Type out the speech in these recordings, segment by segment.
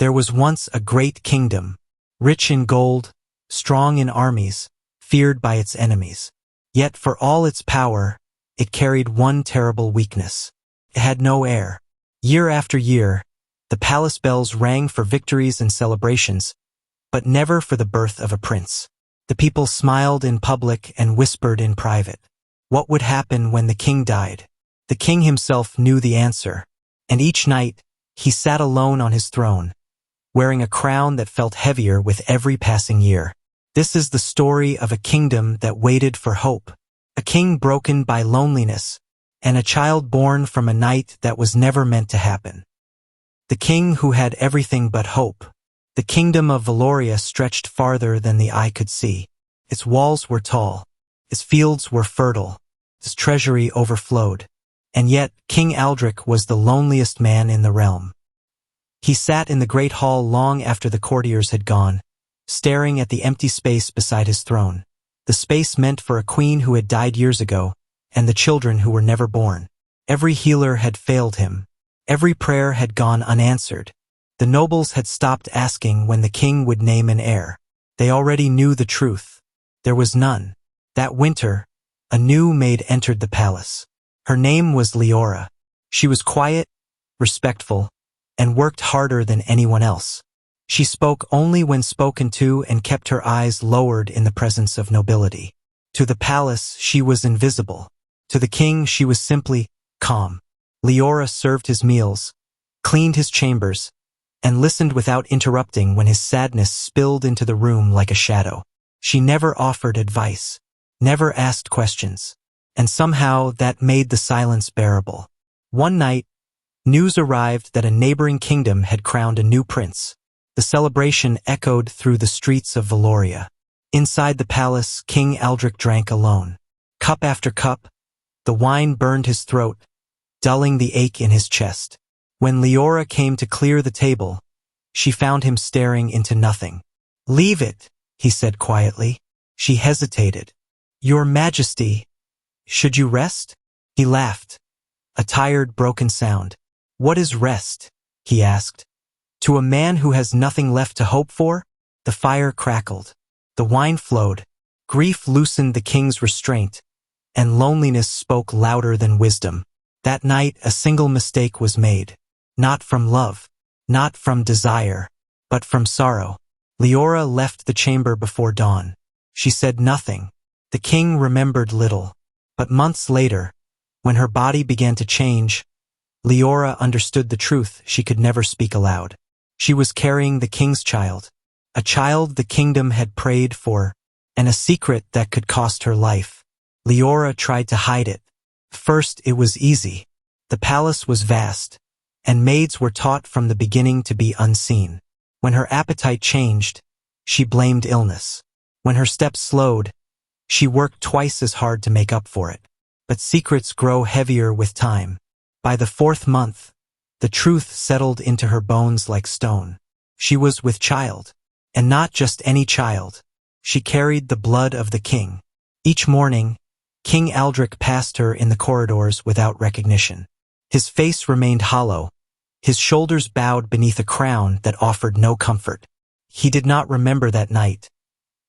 There was once a great kingdom, rich in gold, strong in armies, feared by its enemies. Yet for all its power, it carried one terrible weakness. It had no heir. Year after year, the palace bells rang for victories and celebrations, but never for the birth of a prince. The people smiled in public and whispered in private. What would happen when the king died? The king himself knew the answer, and each night, he sat alone on his throne, wearing a crown that felt heavier with every passing year. This is the story of a kingdom that waited for hope, a king broken by loneliness, and a child born from a night that was never meant to happen. The king who had everything but hope. The kingdom of Valoria stretched farther than the eye could see. Its walls were tall, its fields were fertile, its treasury overflowed. And yet, King Aldrich was the loneliest man in the realm. He sat in the great hall long after the courtiers had gone, staring at the empty space beside his throne, the space meant for a queen who had died years ago, and the children who were never born. Every healer had failed him. Every prayer had gone unanswered. The nobles had stopped asking when the king would name an heir. They already knew the truth. There was none. That winter, a new maid entered the palace. Her name was Leora. She was quiet, respectful, and worked harder than anyone else. She spoke only when spoken to and kept her eyes lowered in the presence of nobility. To the palace, she was invisible. To the king, she was simply calm. Leora served his meals, cleaned his chambers, and listened without interrupting when his sadness spilled into the room like a shadow. She never offered advice, never asked questions, and somehow that made the silence bearable. One night, news arrived that a neighboring kingdom had crowned a new prince. The celebration echoed through the streets of Valoria. Inside the palace, King Aldrich drank alone. Cup after cup, the wine burned his throat, dulling the ache in his chest. When Leora came to clear the table, she found him staring into nothing. "Leave it," he said quietly. She hesitated. "Your Majesty, should you rest?" He laughed, a tired, broken sound. "What is rest?" he asked. "To a man who has nothing left to hope for?" The fire crackled. The wine flowed. Grief loosened the king's restraint, and loneliness spoke louder than wisdom. That night, a single mistake was made. Not from love, not from desire, but from sorrow. Leora left the chamber before dawn. She said nothing. The king remembered little. But months later, when her body began to change, Leora understood the truth she could never speak aloud. She was carrying the king's child, a child the kingdom had prayed for, and a secret that could cost her life. Leora tried to hide it. First, it was easy. The palace was vast, and maids were taught from the beginning to be unseen. When her appetite changed, she blamed illness. When her steps slowed, she worked twice as hard to make up for it. But secrets grow heavier with time. By the 4th month, the truth settled into her bones like stone. She was with child, and not just any child. She carried the blood of the king. Each morning, King Aldrich passed her in the corridors without recognition. His face remained hollow, his shoulders bowed beneath a crown that offered no comfort. He did not remember that night.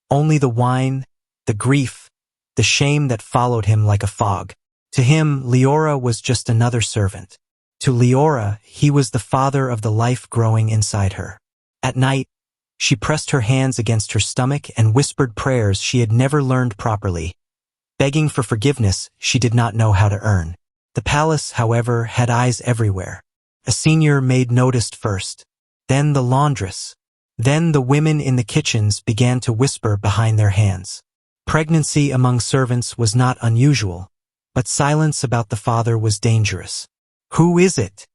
Only the wine, the grief, the shame that followed him like a fog. To him, Leora was just another servant. To Leora, he was the father of the life growing inside her. At night, she pressed her hands against her stomach and whispered prayers she had never learned properly, begging for forgiveness she did not know how to earn. The palace, however, had eyes everywhere. A senior maid noticed first, then the laundress. Then the women in the kitchens began to whisper behind their hands. Pregnancy among servants was not unusual, but silence about the father was dangerous. "Who is it?"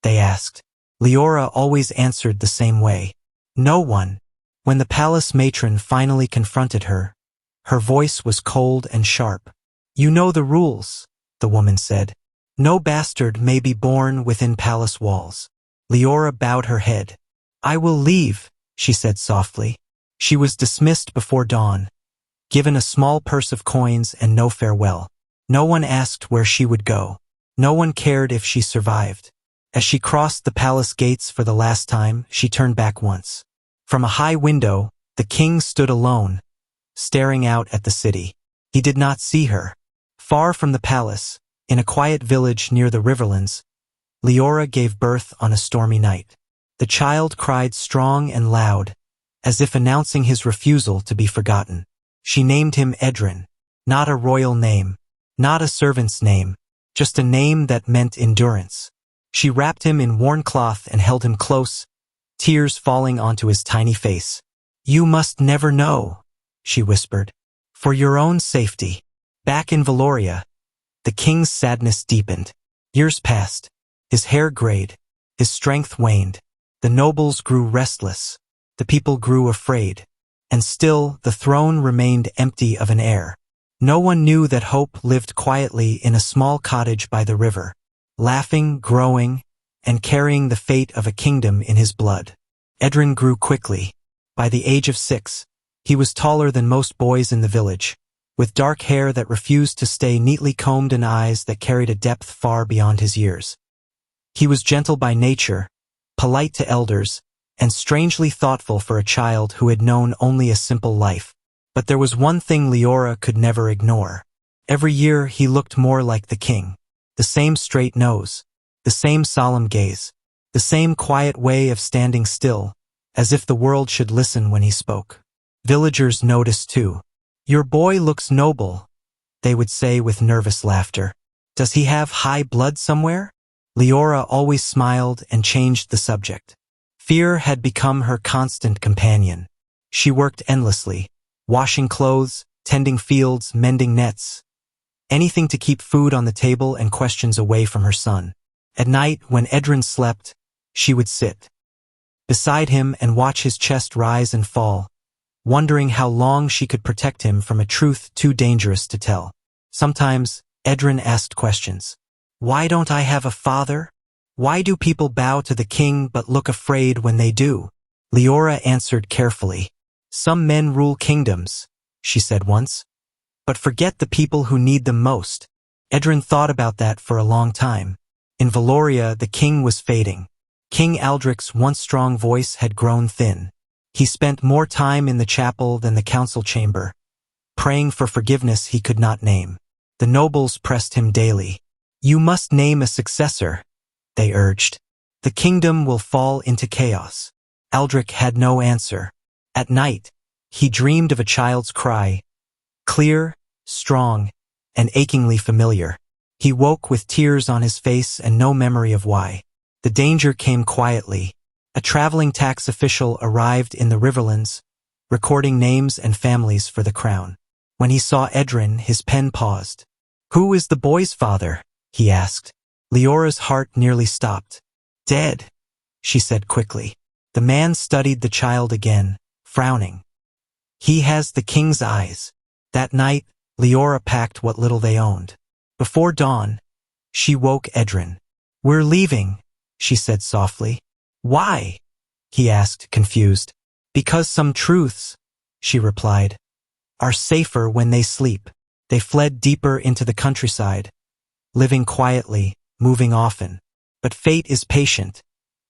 they asked. Leora always answered the same way. "No one." When the palace matron finally confronted her, her voice was cold and sharp. "You know the rules," the woman said. "No bastard may be born within palace walls." Leora bowed her head. "I will leave," she said softly. She was dismissed before dawn, given a small purse of coins and no farewell. No one asked where she would go. No one cared if she survived. As she crossed the palace gates for the last time, she turned back once. From a high window, the king stood alone, staring out at the city. He did not see her. Far from the palace, in a quiet village near the riverlands, Leora gave birth on a stormy night. The child cried strong and loud, as if announcing his refusal to be forgotten. She named him Edrin, not a royal name, not a servant's name, just a name that meant endurance. She wrapped him in worn cloth and held him close, tears falling onto his tiny face. "You must never know," she whispered, "for your own safety." Back in Valoria, the king's sadness deepened. Years passed. His hair grayed. His strength waned. The nobles grew restless. The people grew afraid. And still, the throne remained empty of an heir. No one knew that Hope lived quietly in a small cottage by the river, laughing, growing, and carrying the fate of a kingdom in his blood. Edrin grew quickly. By the age of 6, he was taller than most boys in the village, with dark hair that refused to stay neatly combed and eyes that carried a depth far beyond his years. He was gentle by nature, polite to elders, and strangely thoughtful for a child who had known only a simple life. But there was one thing Leora could never ignore. Every year he looked more like the king. The same straight nose, the same solemn gaze, the same quiet way of standing still, as if the world should listen when he spoke. Villagers noticed too. "Your boy looks noble," they would say with nervous laughter. "Does he have high blood somewhere?" Leora always smiled and changed the subject. Fear had become her constant companion. She worked endlessly, washing clothes, tending fields, mending nets. Anything to keep food on the table and questions away from her son. At night, when Edrin slept, she would sit beside him and watch his chest rise and fall, wondering how long she could protect him from a truth too dangerous to tell. Sometimes, Edrin asked questions. "Why don't I have a father? Why do people bow to the king but look afraid when they do?" Leora answered carefully. "Some men rule kingdoms," she said once, "but forget the people who need them most." Edrin thought about that for a long time. In Valoria, the king was fading. King Aldric's once strong voice had grown thin. He spent more time in the chapel than the council chamber, praying for forgiveness he could not name. The nobles pressed him daily. "You must name a successor," they urged. "The kingdom will fall into chaos." Aldric had no answer. At night, he dreamed of a child's cry, clear, strong, and achingly familiar. He woke with tears on his face and no memory of why. The danger came quietly. A traveling tax official arrived in the Riverlands, recording names and families for the crown. When he saw Edrin, his pen paused. "Who is the boy's father?" he asked. Leora's heart nearly stopped. "Dead," she said quickly. The man studied the child again, frowning. "He has the king's eyes." That night, Leora packed what little they owned. Before dawn, she woke Edrin. "We're leaving," she said softly. "Why?" he asked, confused. "Because some truths," she replied, "are safer when they sleep." They fled deeper into the countryside, living quietly, moving often. But fate is patient,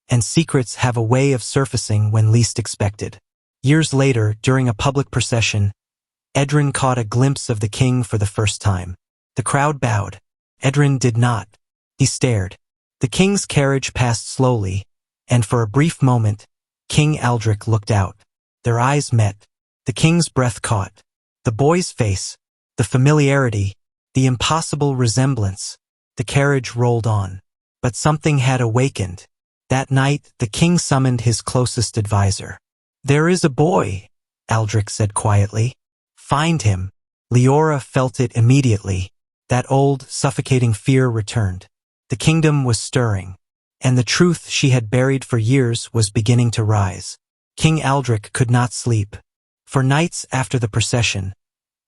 and secrets have a way of surfacing when least expected. Years later, during a public procession, Edrin caught a glimpse of the king for the first time. The crowd bowed. Edrin did not. He stared. The king's carriage passed slowly, and for a brief moment, King Aldric looked out. Their eyes met. The king's breath caught. The boy's face, the familiarity, the impossible resemblance. The carriage rolled on. But something had awakened. That night, the king summoned his closest advisor. "There is a boy," Aldric said quietly. "Find him." Leora felt it immediately. That old, suffocating fear returned. The kingdom was stirring, and the truth she had buried for years was beginning to rise. King Aldric could not sleep. For nights after the procession,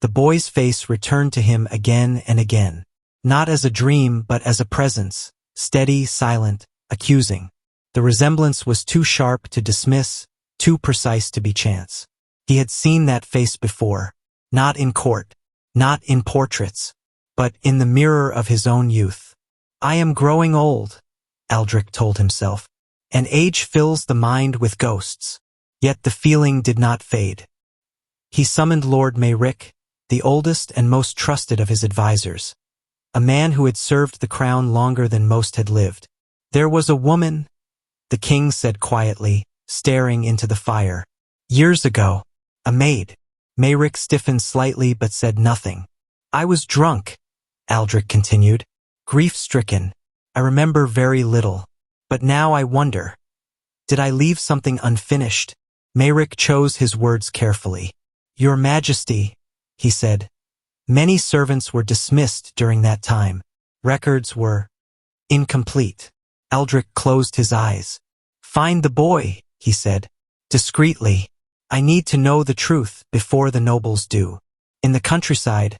the boy's face returned to him again and again. Not as a dream, but as a presence, steady, silent, accusing. The resemblance was too sharp to dismiss, too precise to be chance. He had seen that face before, not in court, not in portraits, but in the mirror of his own youth. "I am growing old," Aldrich told himself. And age fills the mind with ghosts. Yet the feeling did not fade. He summoned Lord Mayrick, the oldest and most trusted of his advisors, a man who had served the crown longer than most had lived. There was a woman, the king said quietly, staring into the fire. Years ago, a maid. Mayrick stiffened slightly but said nothing. I was drunk, Aldrich continued, grief-stricken. I remember very little. But now I wonder, did I leave something unfinished? Mayrick chose his words carefully. Your Majesty, he said. Many servants were dismissed during that time. Records were incomplete. Aldrich closed his eyes. Find the boy, he said, discreetly. I need to know the truth before the nobles do. In the countryside,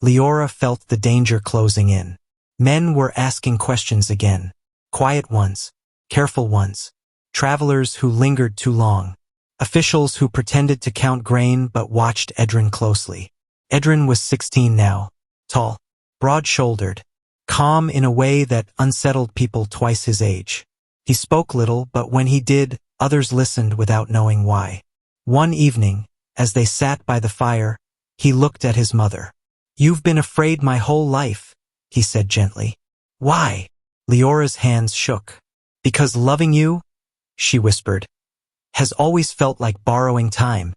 Leora felt the danger closing in. Men were asking questions again. Quiet ones, careful ones, travelers who lingered too long, officials who pretended to count grain but watched Edrin closely. Edrin was 16 now, tall, broad-shouldered, calm in a way that unsettled people twice his age. He spoke little, but when he did, others listened without knowing why. One evening, as they sat by the fire, he looked at his mother. You've been afraid my whole life, he said gently. Why? Leora's hands shook. Because loving you, she whispered, has always felt like borrowing time.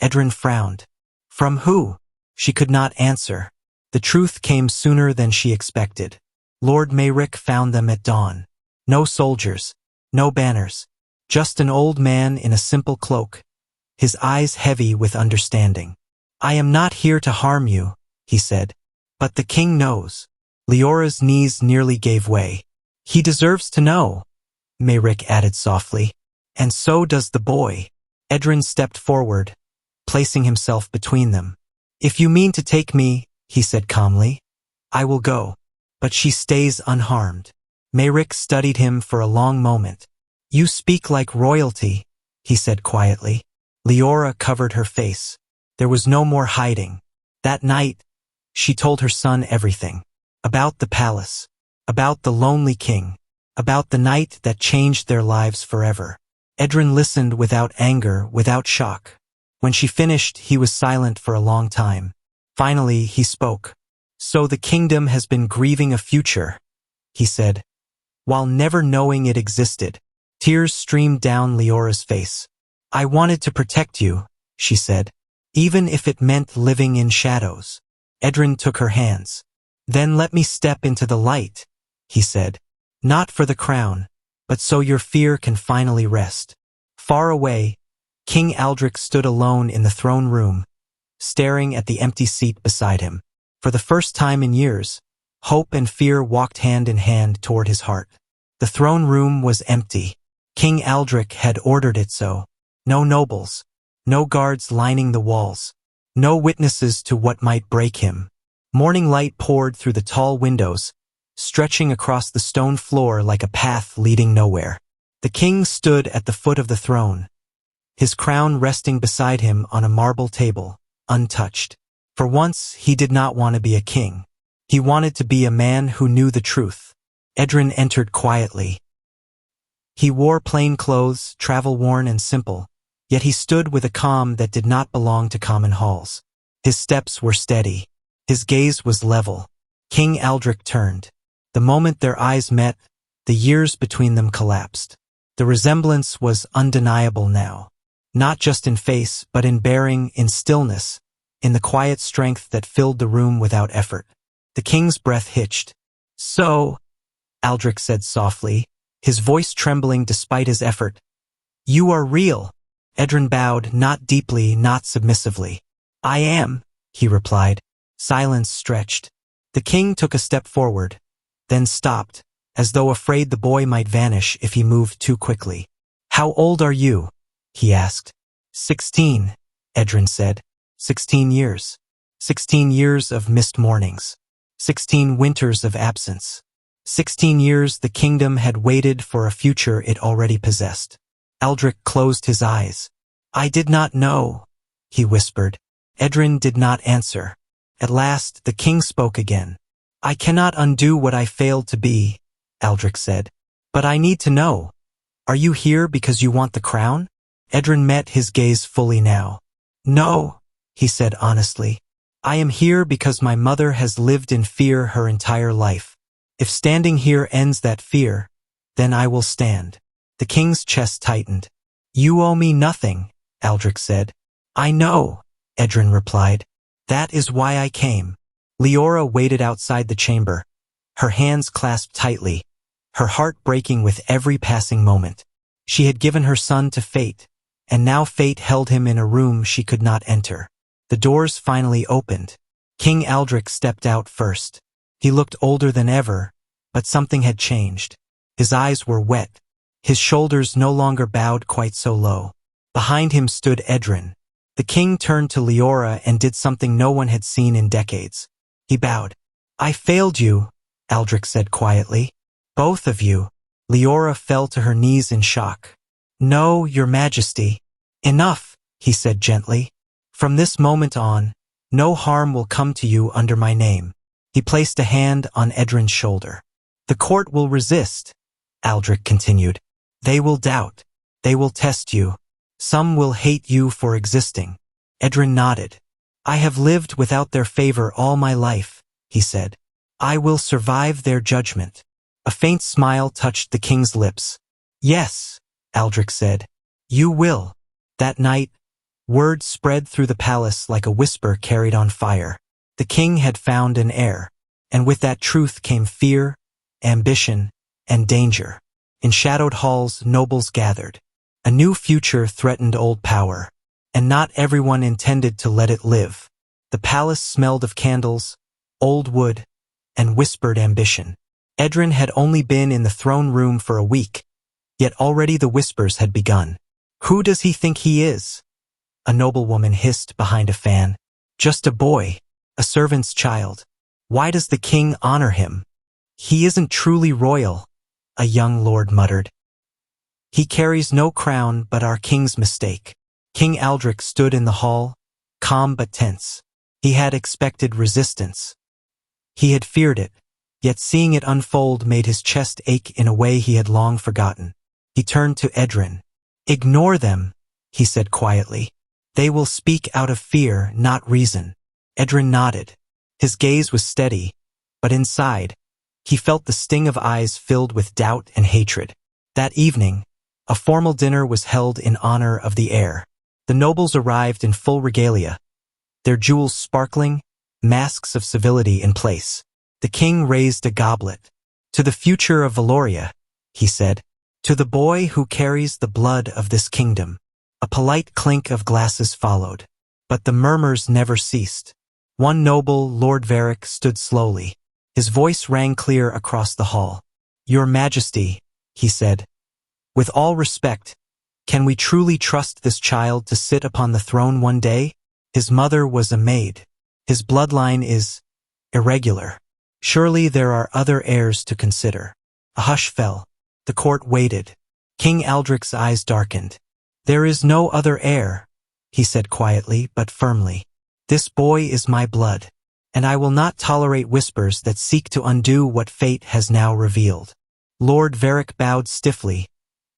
Edrin frowned. From who? She could not answer. The truth came sooner than she expected. Lord Mayrick found them at dawn. No soldiers, no banners, just an old man in a simple cloak, his eyes heavy with understanding. I am not here to harm you, he said, but the king knows. Leora's knees nearly gave way. He deserves to know, Mayrick added softly. And so does the boy. Edrin stepped forward, placing himself between them. If you mean to take me, he said calmly, I will go. But she stays unharmed. Mayrick studied him for a long moment. You speak like royalty, he said quietly. Leora covered her face. There was no more hiding. That night, she told her son everything. About the palace. About the lonely king. About the night that changed their lives forever. Edrin listened without anger, without shock. When she finished, he was silent for a long time. Finally, he spoke. So the kingdom has been grieving a future, he said, while never knowing it existed. Tears streamed down Leora's face. I wanted to protect you, she said, even if it meant living in shadows. Edrin took her hands. Then let me step into the light, he said. Not for the crown, but so your fear can finally rest. Far away, King Aldrich stood alone in the throne room, staring at the empty seat beside him. For the first time in years, hope and fear walked hand in hand toward his heart. The throne room was empty. King Aldrich had ordered it so. No nobles, no guards lining the walls, no witnesses to what might break him. Morning light poured through the tall windows, stretching across the stone floor like a path leading nowhere. The king stood at the foot of the throne, his crown resting beside him on a marble table, untouched. For once, he did not want to be a king. He wanted to be a man who knew the truth. Edrin entered quietly. He wore plain clothes, travel-worn and simple, yet he stood with a calm that did not belong to common halls. His steps were steady. His gaze was level. King Aldrich turned. The moment their eyes met, the years between them collapsed. The resemblance was undeniable now. Not just in face, but in bearing, in stillness, in the quiet strength that filled the room without effort. The king's breath hitched. So, Aldrich said softly, his voice trembling despite his effort. You are real. Edrin bowed, not deeply, not submissively. I am, he replied. Silence stretched. The king took a step forward, then stopped, as though afraid the boy might vanish if he moved too quickly. How old are you? He asked. 16, Edrin said. 16 years. 16 years of missed mornings. 16 winters of absence. 16 years the kingdom had waited for a future it already possessed. Aldrich closed his eyes. I did not know, he whispered. Edrin did not answer. At last, the king spoke again. I cannot undo what I failed to be, Aldrich said. But I need to know. Are you here because you want the crown? Edrin met his gaze fully now. No, he said honestly. I am here because my mother has lived in fear her entire life. If standing here ends that fear, then I will stand. The king's chest tightened. You owe me nothing, Aldrich said. I know, Edrin replied. That is why I came. Leora waited outside the chamber, her hands clasped tightly, her heart breaking with every passing moment. She had given her son to fate, and now fate held him in a room she could not enter. The doors finally opened. King Aldrich stepped out first. He looked older than ever, but something had changed. His eyes were wet. His shoulders no longer bowed quite so low. Behind him stood Edrin. The king turned to Leora and did something no one had seen in decades. He bowed. I failed you, Aldrich said quietly. Both of you. Leora fell to her knees in shock. No, your majesty. Enough, he said gently. From this moment on, no harm will come to you under my name. He placed a hand on Edrin's shoulder. The court will resist, Aldrich continued. They will doubt. They will test you. Some will hate you for existing. Edrin nodded. I have lived without their favor all my life, he said. I will survive their judgment. A faint smile touched the king's lips. Yes, Aldrich said. You will. That night, word spread through the palace like a whisper carried on fire. The king had found an heir, and with that truth came fear, ambition, and danger. In shadowed halls, nobles gathered. A new future threatened old power, and not everyone intended to let it live. The palace smelled of candles, old wood, and whispered ambition. Edrin had only been in the throne room for a week, yet already the whispers had begun. Who does he think he is? A noblewoman hissed behind a fan. Just a boy, a servant's child. Why does the king honor him? He isn't truly royal, a young lord muttered. He carries no crown but our king's mistake. King Aldrich stood in the hall, calm but tense. He had expected resistance. He had feared it, yet seeing it unfold made his chest ache in a way he had long forgotten. He turned to Edrin. Ignore them, he said quietly. They will speak out of fear, not reason. Edrin nodded. His gaze was steady, but inside, he felt the sting of eyes filled with doubt and hatred. That evening, a formal dinner was held in honor of the heir. The nobles arrived in full regalia, their jewels sparkling, masks of civility in place. The king raised a goblet. To the future of Valoria, he said. To the boy who carries the blood of this kingdom. A polite clink of glasses followed. But the murmurs never ceased. One noble, Lord Varick, stood slowly. His voice rang clear across the hall. Your Majesty, he said. With all respect, can we truly trust this child to sit upon the throne one day? His mother was a maid. His bloodline is irregular. Surely there are other heirs to consider. A hush fell. The court waited. King Aldrich's eyes darkened. There is no other heir, he said quietly but firmly. This boy is my blood, and I will not tolerate whispers that seek to undo what fate has now revealed. Lord Varick bowed stiffly,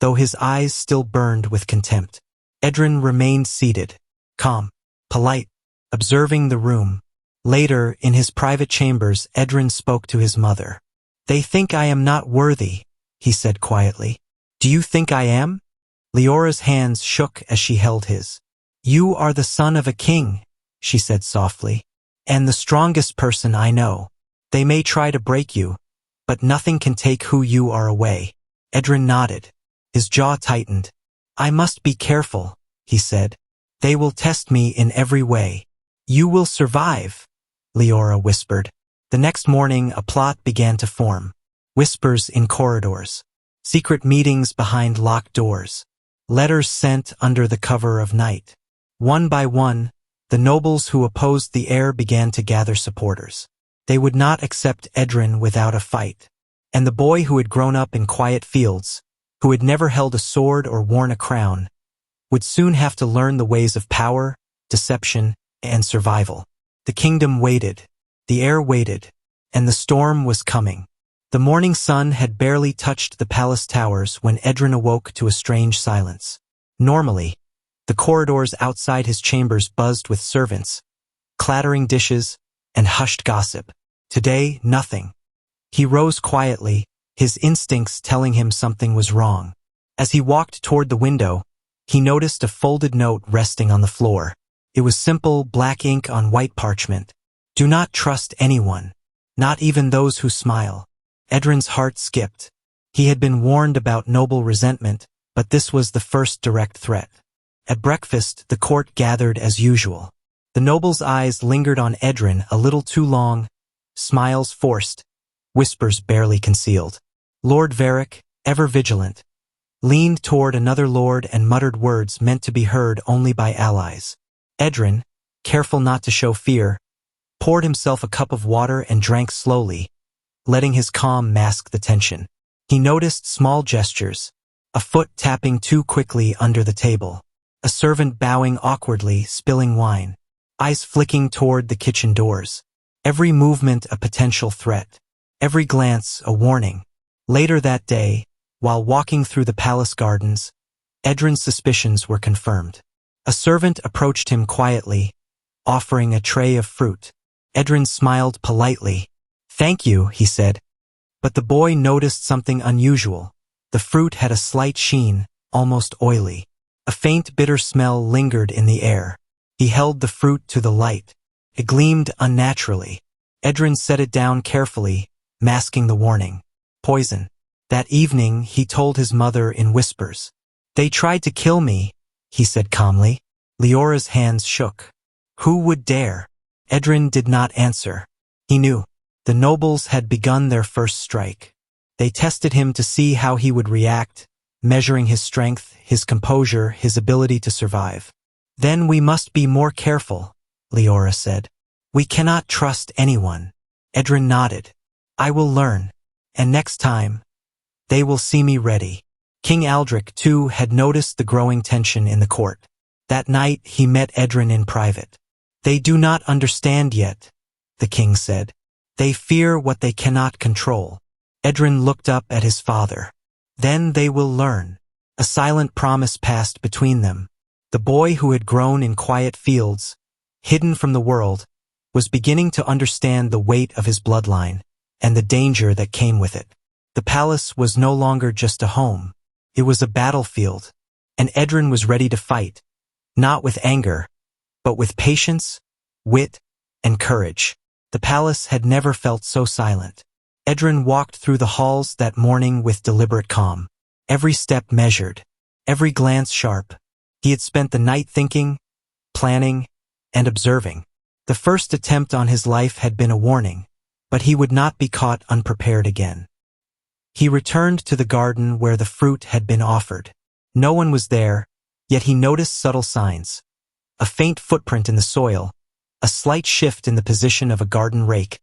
though his eyes still burned with contempt. Edrin remained seated, calm, polite, observing the room. Later, in his private chambers, Edrin spoke to his mother. They think I am not worthy, he said quietly. Do you think I am? Leora's hands shook as she held his. You are the son of a king, she said softly, and the strongest person I know. They may try to break you, but nothing can take who you are away. Edrin nodded. His jaw tightened. I must be careful, he said. They will test me in every way. You will survive, Leora whispered. The next morning, a plot began to form. Whispers in corridors. Secret meetings behind locked doors. Letters sent under the cover of night. One by one, the nobles who opposed the heir began to gather supporters. They would not accept Edrin without a fight. And the boy who had grown up in quiet fields, who had never held a sword or worn a crown, would soon have to learn the ways of power, deception, and survival. The kingdom waited. The heir waited. And the storm was coming. The morning sun had barely touched the palace towers when Edrin awoke to a strange silence. Normally, the corridors outside his chambers buzzed with servants, clattering dishes, and hushed gossip. Today, nothing. He rose quietly, his instincts telling him something was wrong. As he walked toward the window, he noticed a folded note resting on the floor. It was simple black ink on white parchment. Do not trust anyone, not even those who smile. Edrin's heart skipped. He had been warned about noble resentment, but this was the first direct threat. At breakfast, the court gathered as usual. The noble's eyes lingered on Edrin a little too long, smiles forced, whispers barely concealed. Lord Varric, ever vigilant, leaned toward another lord and muttered words meant to be heard only by allies. Edrin, careful not to show fear, poured himself a cup of water and drank slowly, letting his calm mask the tension. He noticed small gestures, a foot tapping too quickly under the table, a servant bowing awkwardly, spilling wine, eyes flicking toward the kitchen doors. Every movement a potential threat, every glance a warning. Later that day, while walking through the palace gardens, Edrin's suspicions were confirmed. A servant approached him quietly, offering a tray of fruit. Edrin smiled politely. "Thank you," he said. But the boy noticed something unusual. The fruit had a slight sheen, almost oily. A faint bitter smell lingered in the air. He held the fruit to the light. It gleamed unnaturally. Edrin set it down carefully, masking the warning. Poison. That evening, he told his mother in whispers. "They tried to kill me," he said calmly. Leora's hands shook. Who would dare? Edrin did not answer. He knew. The nobles had begun their first strike. They tested him to see how he would react, measuring his strength, his composure, his ability to survive. "Then we must be more careful," Leora said. "We cannot trust anyone." Edrin nodded. "I will learn. And next time, they will see me ready." King Aldric, too, had noticed the growing tension in the court. That night, he met Edrin in private. "They do not understand yet," the king said. "They fear what they cannot control." Edrin looked up at his father. "Then they will learn." A silent promise passed between them. The boy who had grown in quiet fields, hidden from the world, was beginning to understand the weight of his bloodline and the danger that came with it. The palace was no longer just a home. It was a battlefield, and Edrin was ready to fight, not with anger, but with patience, wit, and courage. The palace had never felt so silent. Edrin walked through the halls that morning with deliberate calm, every step measured, every glance sharp. He had spent the night thinking, planning, and observing. The first attempt on his life had been a warning, but he would not be caught unprepared again. He returned to the garden where the fruit had been offered. No one was there, yet he noticed subtle signs. A faint footprint in the soil, a slight shift in the position of a garden rake,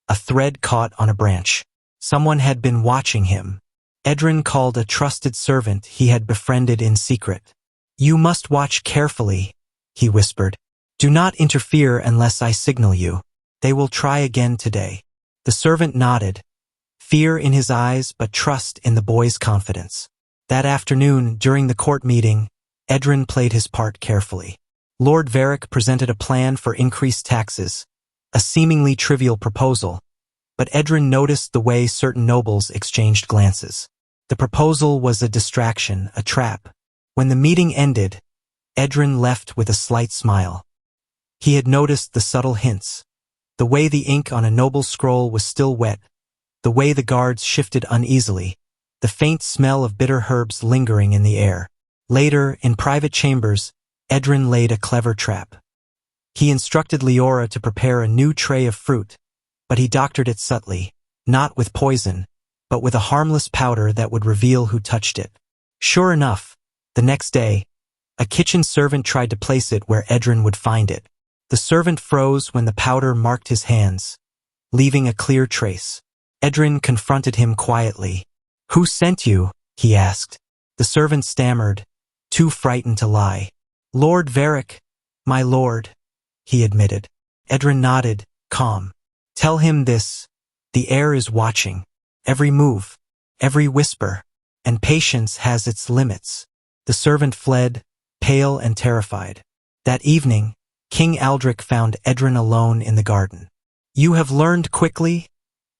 a thread caught on a branch. Someone had been watching him. Edrin called a trusted servant he had befriended in secret. "You must watch carefully," he whispered. "Do not interfere unless I signal you. They will try again today." The servant nodded, fear in his eyes but trust in the boy's confidence. That afternoon, during the court meeting, Edrin played his part carefully. Lord Varric presented a plan for increased taxes, a seemingly trivial proposal, but Edrin noticed the way certain nobles exchanged glances. The proposal was a distraction, a trap. When the meeting ended, Edrin left with a slight smile. He had noticed the subtle hints, the way the ink on a noble's scroll was still wet, the way the guards shifted uneasily, the faint smell of bitter herbs lingering in the air. Later, in private chambers, Edrin laid a clever trap. He instructed Leora to prepare a new tray of fruit, but he doctored it subtly, not with poison, but with a harmless powder that would reveal who touched it. Sure enough, the next day, a kitchen servant tried to place it where Edrin would find it. The servant froze when the powder marked his hands, leaving a clear trace. Edrin confronted him quietly. "Who sent you?" he asked. The servant stammered, too frightened to lie. "Lord Varric, my lord," he admitted. Edrin nodded, calm. "Tell him this. The heir is watching." every move, every whisper, and patience has its limits. The servant fled, pale and terrified. That evening, King Aldrich found Edrin alone in the garden. "You have learned quickly,"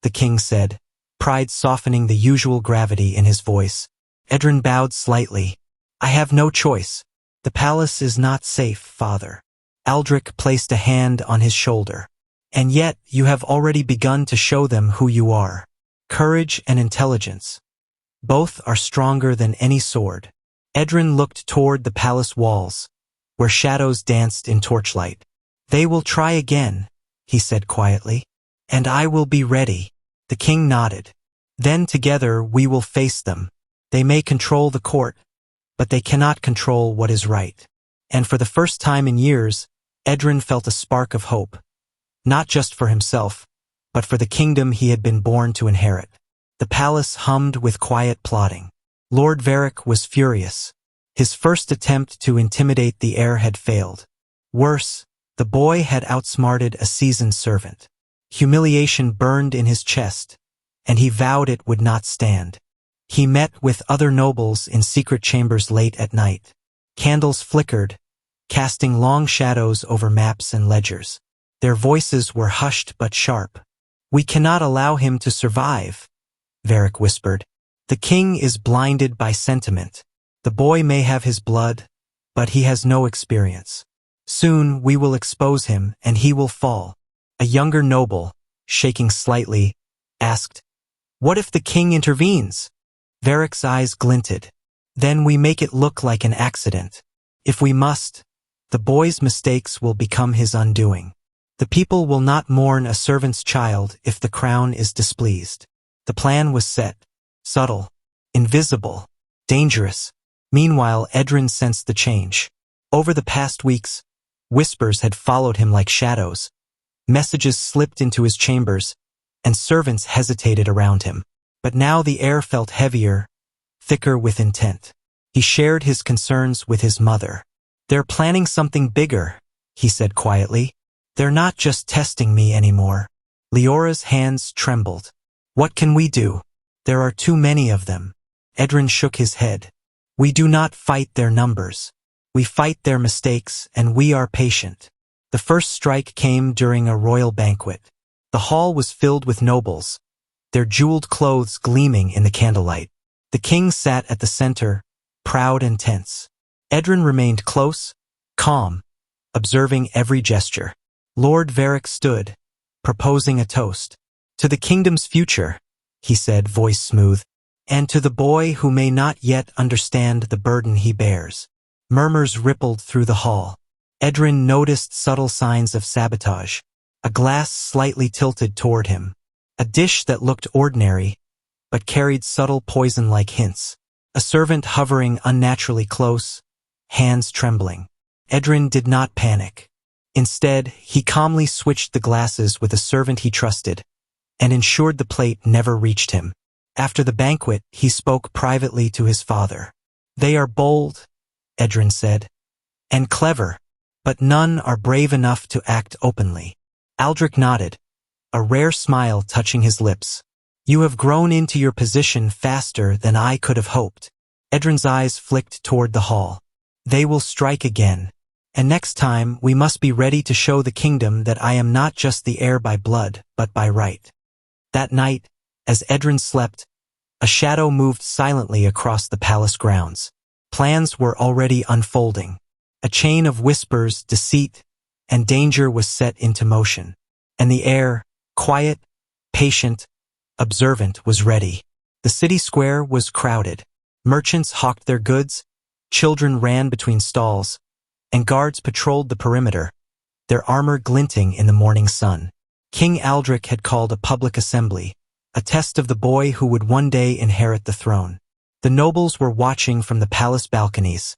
the king said, pride softening the usual gravity in his voice. Edrin bowed slightly. "I have no choice. The palace is not safe, father." Aldrich placed a hand on his shoulder. "And yet you have already begun to show them who you are. Courage and intelligence. Both are stronger than any sword." Edrin looked toward the palace walls, where shadows danced in torchlight. "They will try again," he said quietly. "And I will be ready." The king nodded. "Then together we will face them. They may control the court, but they cannot control what is right." And for the first time in years, Edrin felt a spark of hope, not just for himself, but for the kingdom he had been born to inherit. The palace hummed with quiet plotting. Lord Varric was furious. His first attempt to intimidate the heir had failed. Worse, the boy had outsmarted a seasoned servant. Humiliation burned in his chest, and he vowed it would not stand. He met with other nobles in secret chambers late at night. Candles flickered, casting long shadows over maps and ledgers. Their voices were hushed but sharp. "We cannot allow him to survive," Varric whispered. "The king is blinded by sentiment. The boy may have his blood, but he has no experience. Soon we will expose him and he will fall." A younger noble, shaking slightly, asked, "What if the king intervenes?" Varric's eyes glinted. "Then we make it look like an accident. If we must, the boy's mistakes will become his undoing. The people will not mourn a servant's child if the crown is displeased." The plan was set. Subtle, invisible, dangerous. Meanwhile, Edrin sensed the change. Over the past weeks, whispers had followed him like shadows. Messages slipped into his chambers, and servants hesitated around him. But now the air felt heavier, thicker with intent. He shared his concerns with his mother. "They're planning something bigger," he said quietly. "They're not just testing me anymore." Leora's hands trembled. "What can we do? There are too many of them." Edrin shook his head. "We do not fight their numbers. We fight their mistakes, and we are patient." The first strike came during a royal banquet. The hall was filled with nobles, their jeweled clothes gleaming in the candlelight. The king sat at the center, proud and tense. Edrin remained close, calm, observing every gesture. Lord Varric stood, proposing a toast. "To the kingdom's future," he said, voice smooth, "and to the boy who may not yet understand the burden he bears." Murmurs rippled through the hall. Edrin noticed subtle signs of sabotage. A glass slightly tilted toward him. A dish that looked ordinary, but carried subtle poison-like hints. A servant hovering unnaturally close, hands trembling. Edrin did not panic. Instead, he calmly switched the glasses with a servant he trusted, and ensured the plate never reached him. After the banquet, he spoke privately to his father. "They are bold," Edrin said, "and clever, but none are brave enough to act openly." Aldrich nodded, a rare smile touching his lips. "You have grown into your position faster than I could have hoped." Edrin's eyes flicked toward the hall. "They will strike again, and next time we must be ready to show the kingdom that I am not just the heir by blood, but by right." That night, as Edrin slept, a shadow moved silently across the palace grounds. Plans were already unfolding. A chain of whispers, deceit, and danger was set into motion. And the heir, quiet, patient, observant, was ready. The city square was crowded. Merchants hawked their goods, children ran between stalls, and guards patrolled the perimeter, their armor glinting in the morning sun. King Aldrich had called a public assembly, a test of the boy who would one day inherit the throne. The nobles were watching from the palace balconies,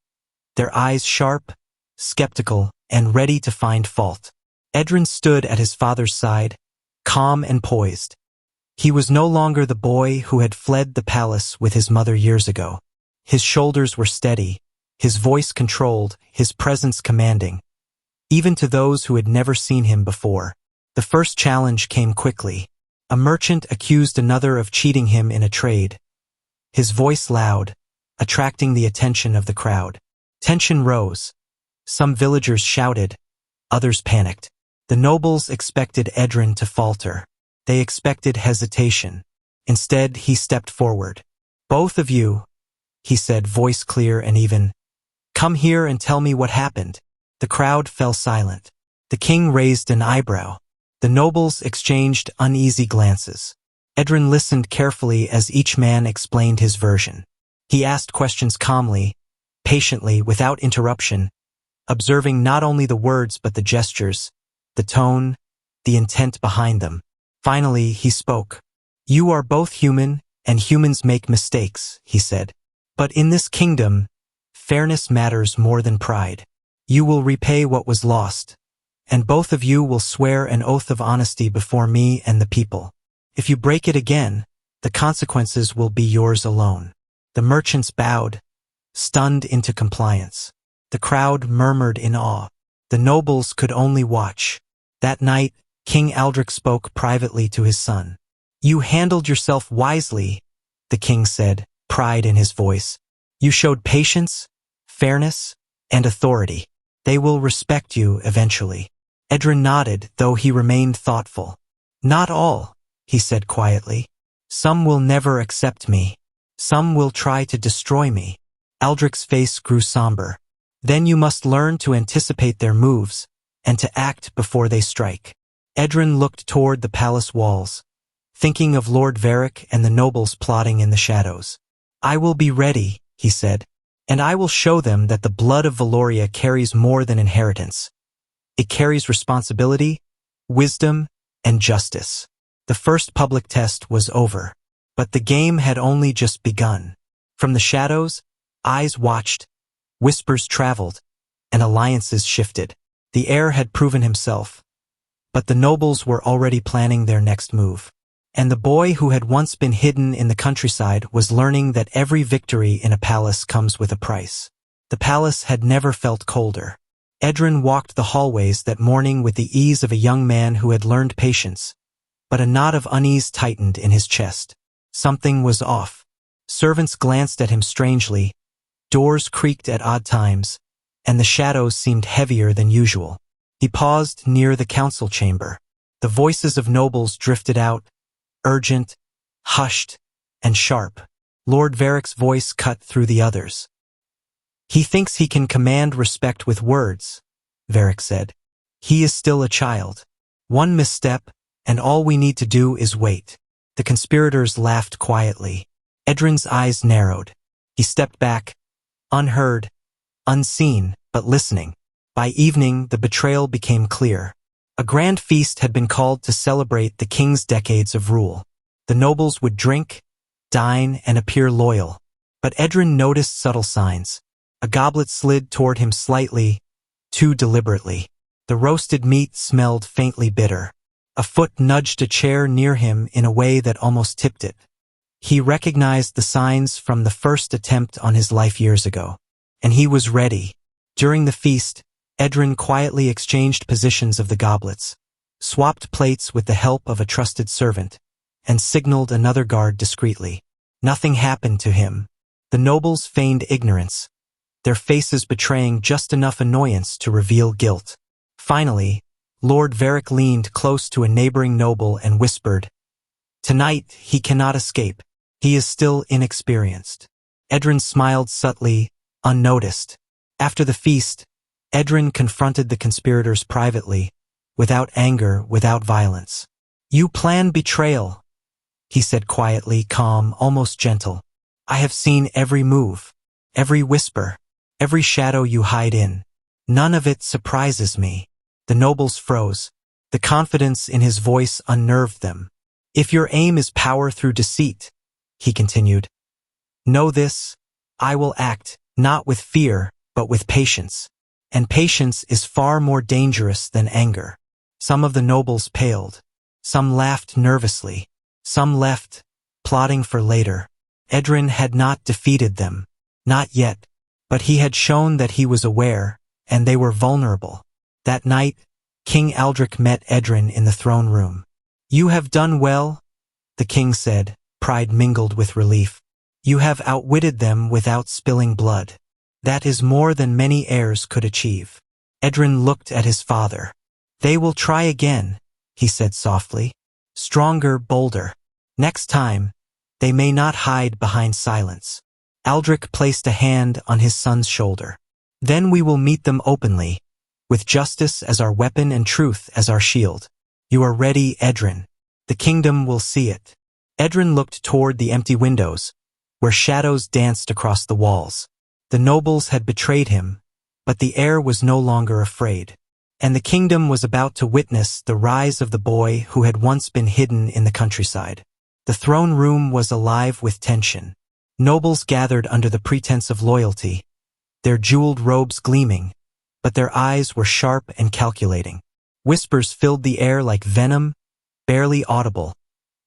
their eyes sharp, skeptical, and ready to find fault. Edrin stood at his father's side, calm and poised. He was no longer the boy who had fled the palace with his mother years ago. His shoulders were steady, his voice controlled, his presence commanding, even to those who had never seen him before. The first challenge came quickly. A merchant accused another of cheating him in a trade, his voice loud, attracting the attention of the crowd. Tension rose. Some villagers shouted, others panicked. The nobles expected Edrin to falter. They expected hesitation. Instead, he stepped forward. "Both of you," he said, voice clear and even, "come here and tell me what happened." The crowd fell silent. The king raised an eyebrow. The nobles exchanged uneasy glances. Edrin listened carefully as each man explained his version. He asked questions calmly, patiently, without interruption, observing not only the words but the gestures, the tone, the intent behind them. Finally, he spoke. "You are both human, and humans make mistakes," he said. "But in this kingdom, fairness matters more than pride. You will repay what was lost, and both of you will swear an oath of honesty before me and the people. If you break it again, the consequences will be yours alone." The merchants bowed, stunned into compliance. The crowd murmured in awe. The nobles could only watch. That night, King Aldrich spoke privately to his son. "You handled yourself wisely," the king said, pride in his voice. "You showed patience, fairness, and authority. They will respect you eventually." Edrin nodded, though he remained thoughtful. "Not all," he said quietly. "Some will never accept me. Some will try to destroy me." Aldrich's face grew somber. "Then you must learn to anticipate their moves, and to act before they strike." Edrin looked toward the palace walls, thinking of Lord Varric and the nobles plotting in the shadows. "I will be ready," he said, "and I will show them that the blood of Valoria carries more than inheritance. It carries responsibility, wisdom, and justice." The first public test was over, but the game had only just begun. From the shadows, eyes watched, whispers traveled, and alliances shifted. The heir had proven himself, but the nobles were already planning their next move. And the boy who had once been hidden in the countryside was learning that every victory in a palace comes with a price. The palace had never felt colder. Edrin walked the hallways that morning with the ease of a young man who had learned patience, but a knot of unease tightened in his chest. Something was off. Servants glanced at him strangely, doors creaked at odd times, and the shadows seemed heavier than usual. He paused near the council chamber. The voices of nobles drifted out, urgent, hushed, and sharp. Lord Varric's voice cut through the others. "He thinks he can command respect with words," Varric said. "He is still a child. One misstep, and all we need to do is wait." The conspirators laughed quietly. Edrin's eyes narrowed. He stepped back, unheard, unseen, but listening. By evening, the betrayal became clear. A grand feast had been called to celebrate the king's decades of rule. The nobles would drink, dine, and appear loyal. But Edrin noticed subtle signs. A goblet slid toward him slightly, too deliberately. The roasted meat smelled faintly bitter. A foot nudged a chair near him in a way that almost tipped it. He recognized the signs from the first attempt on his life years ago. And he was ready. During the feast, Edrin quietly exchanged positions of the goblets, swapped plates with the help of a trusted servant, and signaled another guard discreetly. Nothing happened to him. The nobles feigned ignorance, their faces betraying just enough annoyance to reveal guilt. Finally, Lord Varric leaned close to a neighboring noble and whispered, "Tonight he cannot escape. He is still inexperienced." Edrin smiled subtly, unnoticed. After the feast, Edrin confronted the conspirators privately, without anger, without violence. "You plan betrayal," he said quietly, calm, almost gentle. "I have seen every move, every whisper, every shadow you hide in. None of it surprises me." The nobles froze. The confidence in his voice unnerved them. "If your aim is power through deceit," he continued, "know this, I will act, not with fear, but with patience. And patience is far more dangerous than anger." Some of the nobles paled. Some laughed nervously. Some left, plotting for later. Edrin had not defeated them. Not yet. But he had shown that he was aware, and they were vulnerable. That night, King Aldrich met Edrin in the throne room. You have done well, the king said, pride mingled with relief. You have outwitted them without spilling blood. That is more than many heirs could achieve. Edrin looked at his father. They will try again, he said softly. Stronger, bolder. Next time, they may not hide behind silence. Aldrich placed a hand on his son's shoulder. Then we will meet them openly, with justice as our weapon and truth as our shield. You are ready, Edrin. The kingdom will see it. Edrin looked toward the empty windows, where shadows danced across the walls. The nobles had betrayed him, but the heir was no longer afraid. And the kingdom was about to witness the rise of the boy who had once been hidden in the countryside. The throne room was alive with tension. Nobles gathered under the pretense of loyalty, their jeweled robes gleaming, but their eyes were sharp and calculating. Whispers filled the air like venom, barely audible,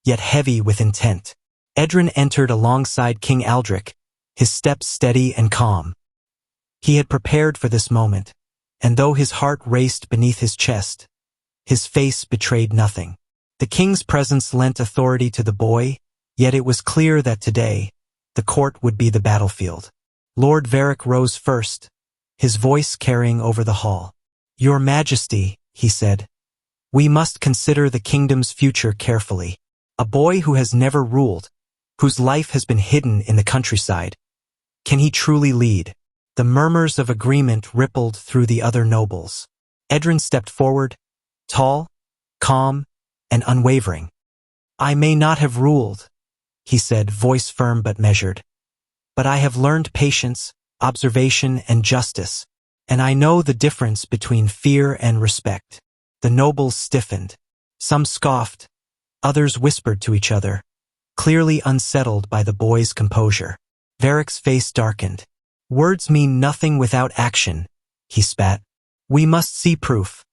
yet heavy with intent. Edrin entered alongside King Aldrich, his steps steady and calm. He had prepared for this moment, and though his heart raced beneath his chest, his face betrayed nothing. The king's presence lent authority to the boy, yet it was clear that today, the court would be the battlefield. Lord Varric rose first, his voice carrying over the hall. Your Majesty, he said, we must consider the kingdom's future carefully. A boy who has never ruled, whose life has been hidden in the countryside. Can he truly lead? The murmurs of agreement rippled through the other nobles. Edrin stepped forward, tall, calm, and unwavering. I may not have ruled, he said, voice firm but measured. But I have learned patience, observation, and justice, and I know the difference between fear and respect. The nobles stiffened. Some scoffed, others whispered to each other, clearly unsettled by the boy's composure. Varric's face darkened. Words mean nothing without action, he spat. We must see proof.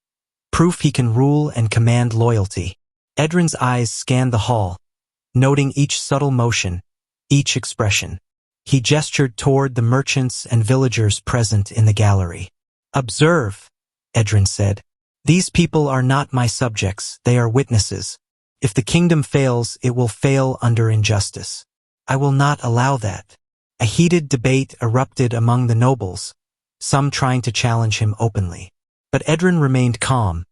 Proof he can rule and command loyalty. Edrin's eyes scanned the hall, noting each subtle motion, each expression. He gestured toward the merchants and villagers present in the gallery. Observe, Edrin said. These people are not my subjects, they are witnesses. If the kingdom fails, it will fail under injustice. I will not allow that. A heated debate erupted among the nobles, some trying to challenge him openly. But Edrin remained calm,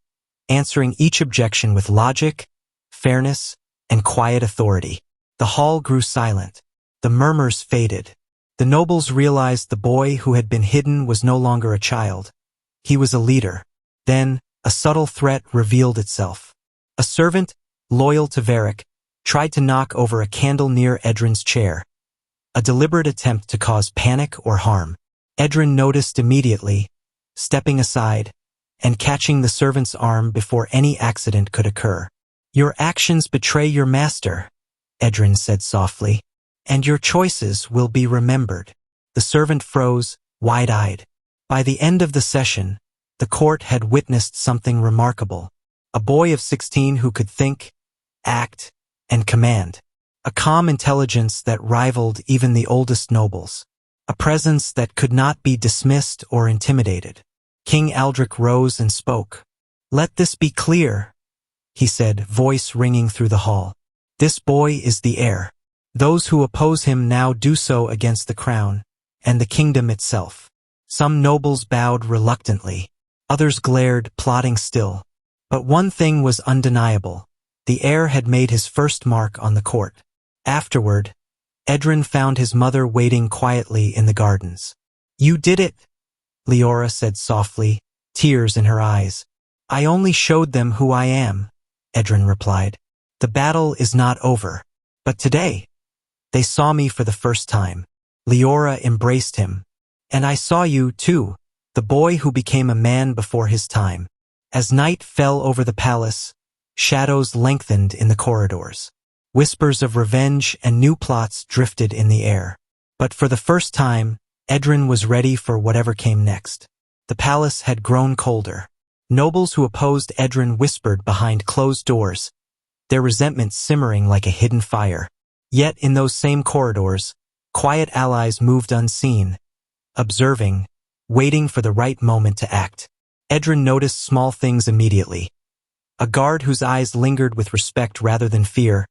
answering each objection with logic, fairness, and quiet authority. The hall grew silent. The murmurs faded. The nobles realized the boy who had been hidden was no longer a child. He was a leader. Then, a subtle threat revealed itself. A servant, loyal to Varric, tried to knock over a candle near Edrin's chair. A deliberate attempt to cause panic or harm. Edrin noticed immediately, stepping aside, and catching the servant's arm before any accident could occur. Your actions betray your master, Edrin said softly, and your choices will be remembered. The servant froze, wide-eyed. By the end of the session, the court had witnessed something remarkable. A boy of 16 who could think, act, and command. A calm intelligence that rivaled even the oldest nobles. A presence that could not be dismissed or intimidated. King Aldrich rose and spoke. Let this be clear, he said, voice ringing through the hall. This boy is the heir. Those who oppose him now do so against the crown and the kingdom itself. Some nobles bowed reluctantly. Others glared, plotting still. But one thing was undeniable. The heir had made his first mark on the court. Afterward, Edrin found his mother waiting quietly in the gardens. You did it, Leora said softly, tears in her eyes. I only showed them who I am, Edrin replied. The battle is not over. But today, they saw me for the first time. Leora embraced him. And I saw you, too, the boy who became a man before his time. As night fell over the palace, shadows lengthened in the corridors. Whispers of revenge and new plots drifted in the air. But for the first time, Edrin was ready for whatever came next. The palace had grown colder. Nobles who opposed Edrin whispered behind closed doors, their resentment simmering like a hidden fire. Yet in those same corridors, quiet allies moved unseen, observing, waiting for the right moment to act. Edrin noticed small things immediately. a guard whose eyes lingered with respect rather than fear,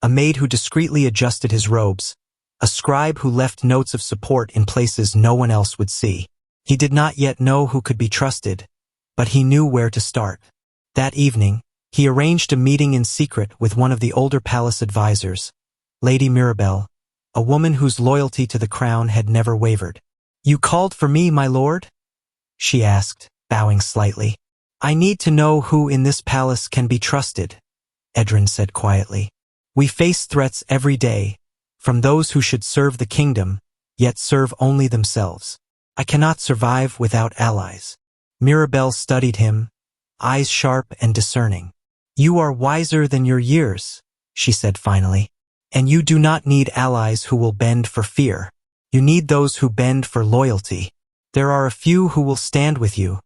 a maid who discreetly adjusted his robes, a scribe who left notes of support in places no one else would see. He did not yet know who could be trusted, but he knew where to start. That evening, he arranged a meeting in secret with one of the older palace advisors, Lady Mirabelle, a woman whose loyalty to the crown had never wavered. "You called for me, my lord?" she asked, bowing slightly. "I need to know who in this palace can be trusted," Edrin said quietly. "We face threats every day, from those who should serve the kingdom, yet serve only themselves. I cannot survive without allies." Mirabelle studied him, eyes sharp and discerning. "You are wiser than your years," she said finally. "And you do not need allies who will bend for fear. You need those who bend for loyalty. There are a few who will stand with you,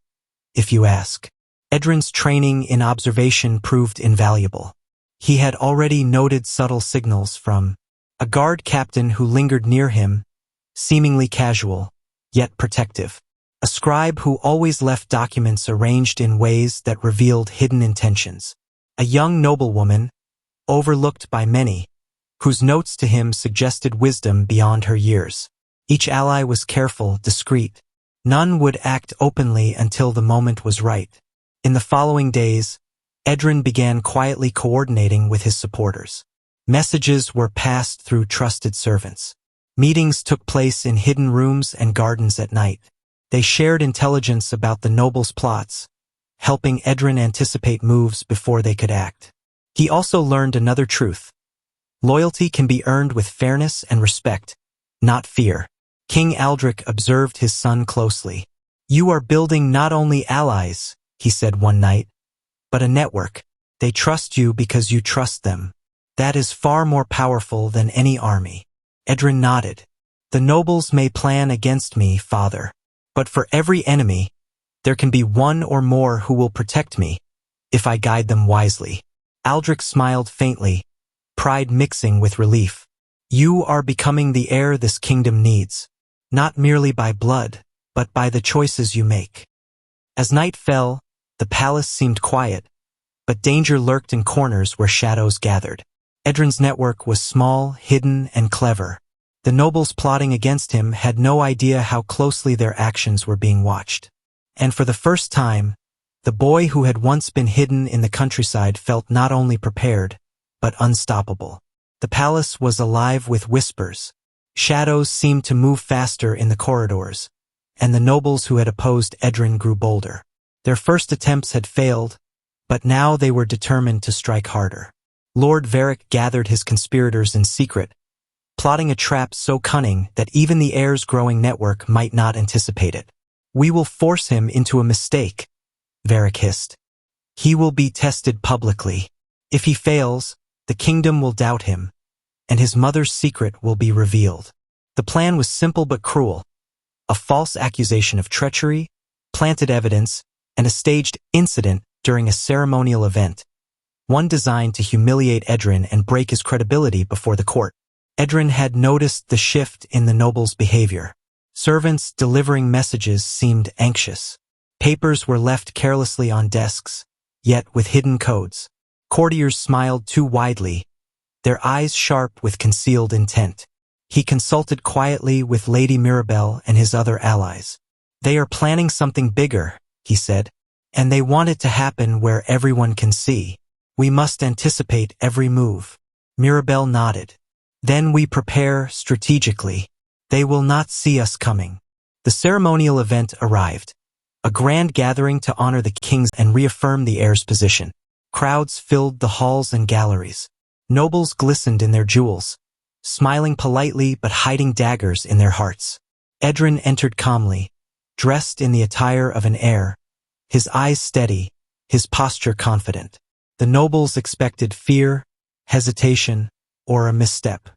if you ask." Edrin's training in observation proved invaluable. He had already noted subtle signals from a guard captain who lingered near him, seemingly casual, yet protective. A scribe who always left documents arranged in ways that revealed hidden intentions. A young noblewoman, overlooked by many, whose notes to him suggested wisdom beyond her years. Each ally was careful, discreet. None would act openly until the moment was right. In the following days, Edrin began quietly coordinating with his supporters. Messages were passed through trusted servants. Meetings took place in hidden rooms and gardens at night. They shared intelligence about the nobles' plots, helping Edrin anticipate moves before they could act. He also learned another truth. Loyalty can be earned with fairness and respect, not fear. King Aldrich observed his son closely. "You are building not only allies," he said one night, "but a network. They trust you because you trust them. That is far more powerful than any army." Edrin nodded. "The nobles may plan against me, father. But for every enemy, there can be one or more who will protect me, if I guide them wisely." Aldrich smiled faintly, pride mixing with relief. "You are becoming the heir this kingdom needs, not merely by blood, but by the choices you make." As night fell, the palace seemed quiet, but danger lurked in corners where shadows gathered. Edrin's network was small, hidden, and clever. The nobles plotting against him had no idea how closely their actions were being watched. And for the first time, the boy who had once been hidden in the countryside felt not only prepared, but unstoppable. The palace was alive with whispers. Shadows seemed to move faster in the corridors, and the nobles who had opposed Edrin grew bolder. Their first attempts had failed, but now they were determined to strike harder. Lord Varric gathered his conspirators in secret, plotting a trap so cunning that even the heir's growing network might not anticipate it. "We will force him into a mistake," Varric hissed. "He will be tested publicly. If he fails, the kingdom will doubt him, and his mother's secret will be revealed." The plan was simple but cruel. A false accusation of treachery, planted evidence, and a staged incident during a ceremonial event, one designed to humiliate Edrin and break his credibility before the court. Edrin had noticed the shift in the nobles' behavior. Servants delivering messages seemed anxious. Papers were left carelessly on desks, yet with hidden codes. Courtiers smiled too widely, their eyes sharp with concealed intent. He consulted quietly with Lady Mirabelle and his other allies. "They are planning something bigger," he said, "and they want it to happen where everyone can see. We must anticipate every move." Mirabelle nodded. "Then we prepare strategically. They will not see us coming." The ceremonial event arrived, a grand gathering to honor the kings and reaffirm the heir's position. Crowds filled the halls and galleries. Nobles glistened in their jewels, smiling politely but hiding daggers in their hearts. Edrin entered calmly, dressed in the attire of an heir, his eyes steady, his posture confident. The nobles expected fear, hesitation, or a misstep.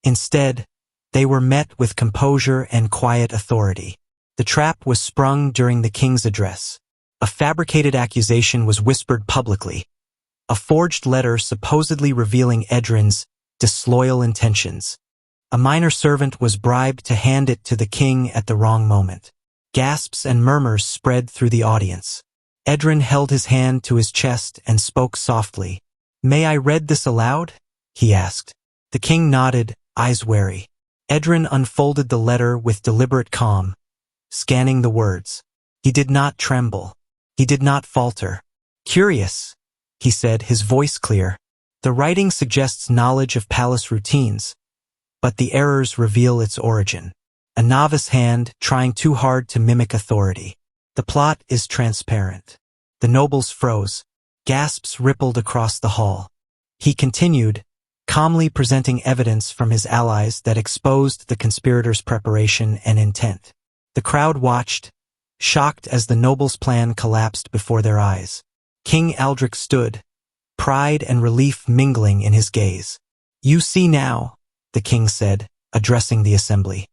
Instead, they were met with composure and quiet authority. The trap was sprung during the king's address. A fabricated accusation was whispered publicly, a forged letter supposedly revealing Edrin's disloyal intentions. A minor servant was bribed to hand it to the king at the wrong moment. Gasps and murmurs spread through the audience. Edrin held his hand to his chest and spoke softly. "May I read this aloud?" he asked. The king nodded, eyes wary. Edrin unfolded the letter with deliberate calm, scanning the words. He did not tremble. He did not falter. "Curious," he said, his voice clear. "The writing suggests knowledge of palace routines, but the errors reveal its origin. A novice hand trying too hard to mimic authority. The plot is transparent." The nobles froze. Gasps rippled across the hall. He continued, calmly presenting evidence from his allies that exposed the conspirators' preparation and intent. The crowd watched, shocked as the nobles' plan collapsed before their eyes. King Aldrich stood, pride and relief mingling in his gaze. "You see now," the king said, addressing the assembly,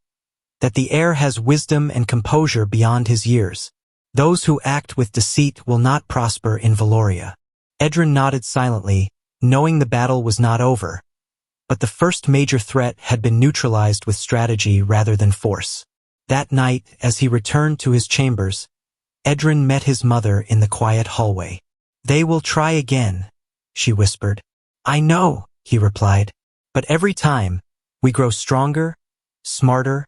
"that the heir has wisdom and composure beyond his years. Those who act with deceit will not prosper in Valoria." Edrin nodded silently, knowing the battle was not over, but the first major threat had been neutralized with strategy rather than force. That night, as he returned to his chambers, Edrin met his mother in the quiet hallway. "They will try again," she whispered. "I know," he replied, "but every time, we grow stronger, smarter,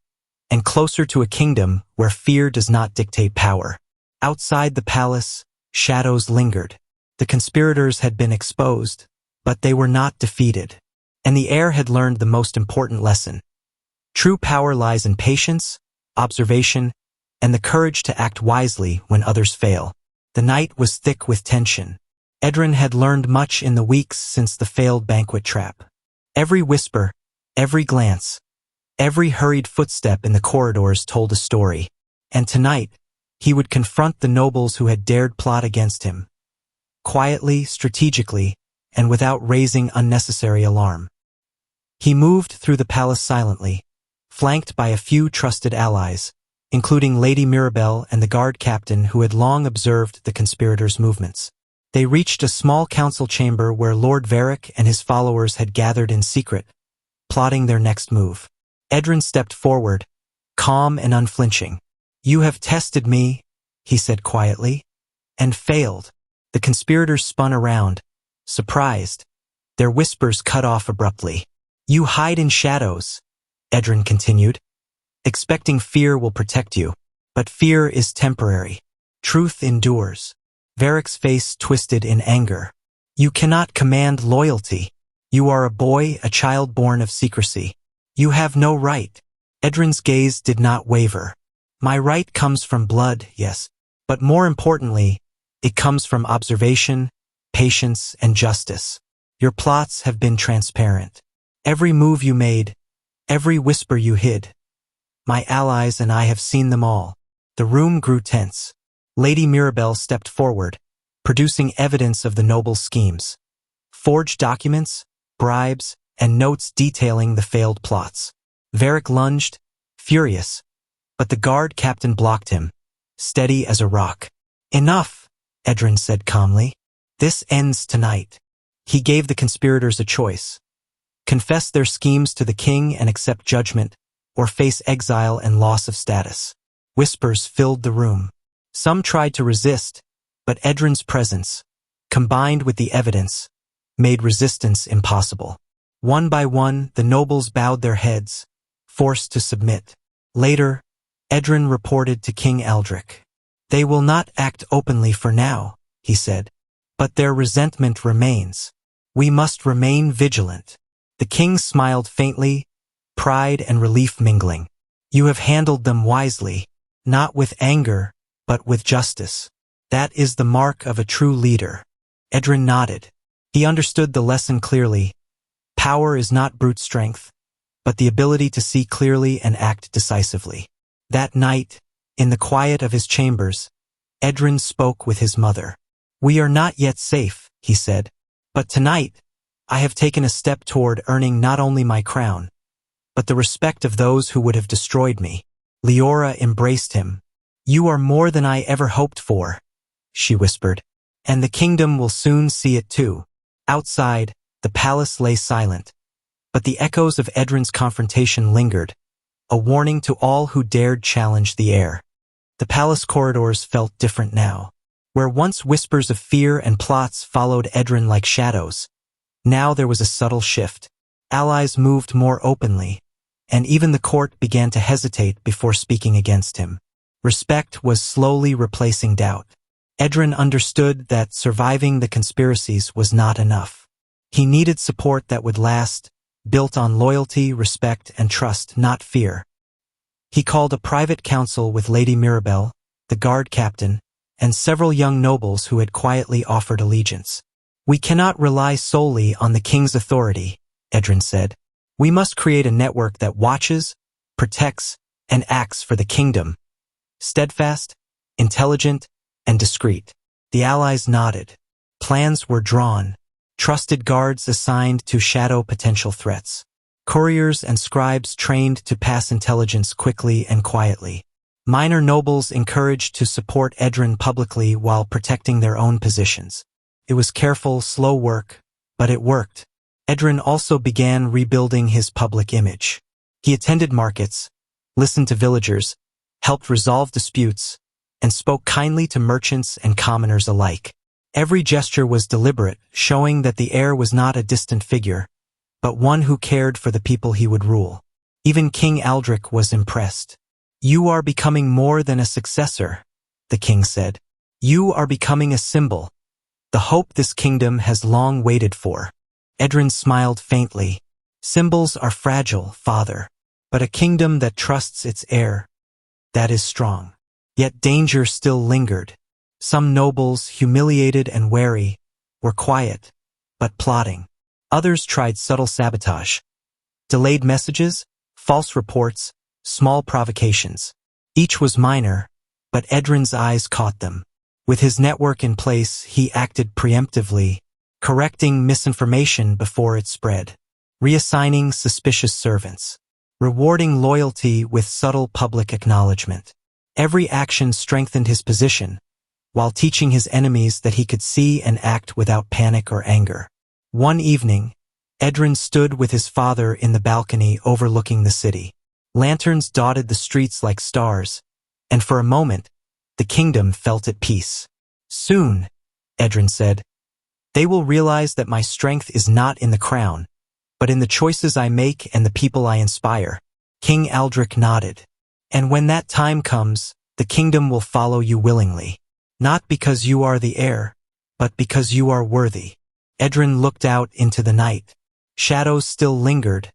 and closer to a kingdom where fear does not dictate power." Outside the palace, shadows lingered. The conspirators had been exposed, but they were not defeated. And the heir had learned the most important lesson. True power lies in patience, observation, and the courage to act wisely when others fail. The night was thick with tension. Edrin had learned much in the weeks since the failed banquet trap. Every whisper, every glance, every hurried footstep in the corridors told a story. And tonight, he would confront the nobles who had dared plot against him. Quietly, strategically, and without raising unnecessary alarm. He moved through the palace silently, flanked by a few trusted allies, including Lady Mirabelle and the guard captain who had long observed the conspirators' movements. They reached a small council chamber where Lord Varric and his followers had gathered in secret, plotting their next move. Edrin stepped forward, calm and unflinching. "You have tested me," he said quietly, "and failed." The conspirators spun around, surprised, their whispers cut off abruptly. "You hide in shadows," Edrin continued, "expecting fear will protect you. But fear is temporary. Truth endures." Varric's face twisted in anger. "You cannot command loyalty. You are a boy, a child born of secrecy. You have no right." Edrin's gaze did not waver. "My right comes from blood, yes, but more importantly, it comes from observation, patience, and justice. Your plots have been transparent. Every move you made, every whisper you hid. My allies and I have seen them all." The room grew tense. Lady Mirabelle stepped forward, producing evidence of the noble schemes. Forged documents, bribes, and notes detailing the failed plots. Varric lunged, furious, but the guard captain blocked him, steady as a rock. "Enough," Edrin said calmly. "This ends tonight." He gave the conspirators a choice. Confess their schemes to the king and accept judgment, or face exile and loss of status. Whispers filled the room. Some tried to resist, but Edrin's presence, combined with the evidence, made resistance impossible. One by one, the nobles bowed their heads, forced to submit. Later, Edrin reported to King Aldrich. "They will not act openly for now," he said, "but their resentment remains. We must remain vigilant." The king smiled faintly, pride and relief mingling. "You have handled them wisely, not with anger, but with justice. That is the mark of a true leader." Edrin nodded. He understood the lesson clearly. Power is not brute strength, but the ability to see clearly and act decisively. That night, in the quiet of his chambers, Edrin spoke with his mother. "We are not yet safe," he said, "but tonight, I have taken a step toward earning not only my crown, but the respect of those who would have destroyed me." Leora embraced him. "You are more than I ever hoped for," she whispered, "and the kingdom will soon see it too." Outside, the palace lay silent, but the echoes of Edrin's confrontation lingered, a warning to all who dared challenge the heir. The palace corridors felt different now. Where once whispers of fear and plots followed Edrin like shadows, now there was a subtle shift. Allies moved more openly, and even the court began to hesitate before speaking against him. Respect was slowly replacing doubt. Edrin understood that surviving the conspiracies was not enough. He needed support that would last, built on loyalty, respect, and trust, not fear. He called a private council with Lady Mirabelle, the guard captain, and several young nobles who had quietly offered allegiance. "We cannot rely solely on the king's authority," Edrin said. "We must create a network that watches, protects, and acts for the kingdom. Steadfast, intelligent, and discreet." The allies nodded. Plans were drawn. Trusted guards assigned to shadow potential threats. Couriers and scribes trained to pass intelligence quickly and quietly. Minor nobles encouraged to support Edrin publicly while protecting their own positions. It was careful, slow work, but it worked. Edrin also began rebuilding his public image. He attended markets, listened to villagers, helped resolve disputes, and spoke kindly to merchants and commoners alike. Every gesture was deliberate, showing that the heir was not a distant figure, but one who cared for the people he would rule. Even King Aldrich was impressed. "You are becoming more than a successor," the king said. "You are becoming a symbol, the hope this kingdom has long waited for." Edrin smiled faintly. "Symbols are fragile, father, but a kingdom that trusts its heir, that is strong." Yet danger still lingered. Some nobles, humiliated and wary, were quiet, but plotting. Others tried subtle sabotage. Delayed messages, false reports, small provocations. Each was minor, but Edrin's eyes caught them. With his network in place, he acted preemptively, correcting misinformation before it spread, reassigning suspicious servants, rewarding loyalty with subtle public acknowledgement. Every action strengthened his position, while teaching his enemies that he could see and act without panic or anger. One evening, Edrin stood with his father in the balcony overlooking the city. Lanterns dotted the streets like stars, and for a moment, the kingdom felt at peace. "Soon," Edrin said, "they will realize that my strength is not in the crown, but in the choices I make and the people I inspire." King Aldrich nodded. "And when that time comes, the kingdom will follow you willingly. Not because you are the heir, but because you are worthy." Edrin looked out into the night. Shadows still lingered,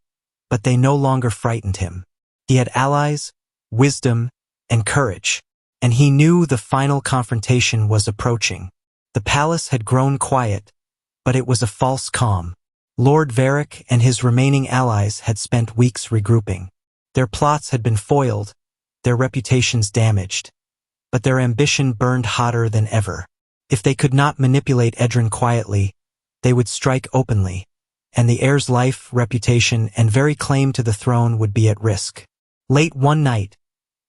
but they no longer frightened him. He had allies, wisdom, and courage, and he knew the final confrontation was approaching. The palace had grown quiet, but it was a false calm. Lord Varric and his remaining allies had spent weeks regrouping. Their plots had been foiled, their reputations damaged, but their ambition burned hotter than ever. If they could not manipulate Edrin quietly, they would strike openly, and the heir's life, reputation, and very claim to the throne would be at risk. Late one night,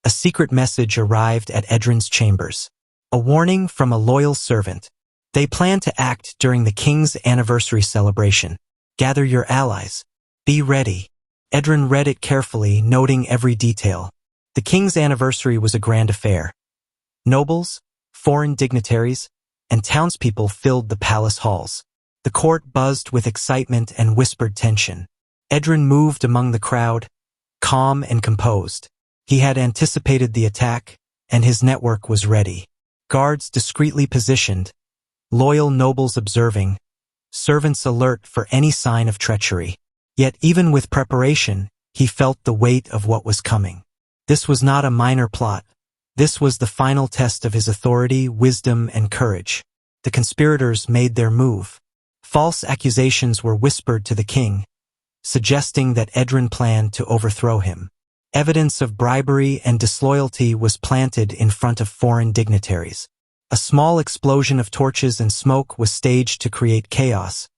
a secret message arrived at Edrin's chambers. A warning from a loyal servant. They plan to act during the king's anniversary celebration. Gather your allies. Be ready. Edrin read it carefully, noting every detail. The king's anniversary was a grand affair. Nobles, foreign dignitaries, and townspeople filled the palace halls. The court buzzed with excitement and whispered tension. Edrin moved among the crowd, calm and composed. He had anticipated the attack, and his network was ready. Guards discreetly positioned, loyal nobles observing, servants alert for any sign of treachery. Yet even with preparation, he felt the weight of what was coming. This was not a minor plot. This was the final test of his authority, wisdom, and courage. The conspirators made their move. False accusations were whispered to the king, suggesting that Edrin planned to overthrow him. Evidence of bribery and disloyalty was planted in front of foreign dignitaries. A small explosion of torches and smoke was staged to create chaos,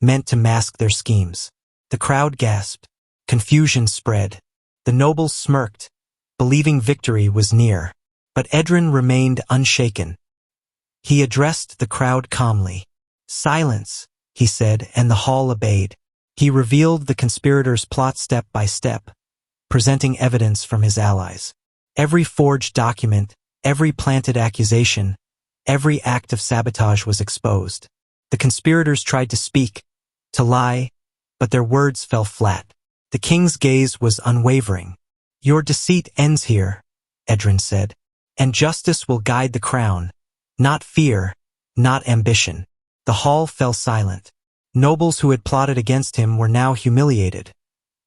meant to mask their schemes. The crowd gasped. Confusion spread. The nobles smirked, believing victory was near. But Edrin remained unshaken. He addressed the crowd calmly. "Silence," he said, and the hall obeyed. He revealed the conspirators' plot step by step, presenting evidence from his allies. Every forged document, every planted accusation, Every act of sabotage was exposed. The conspirators tried to speak, to lie, but their words fell flat. The king's gaze was unwavering. "Your deceit ends here," Edrin said, "and justice will guide the crown, not fear, not ambition." The hall fell silent. Nobles who had plotted against him were now humiliated,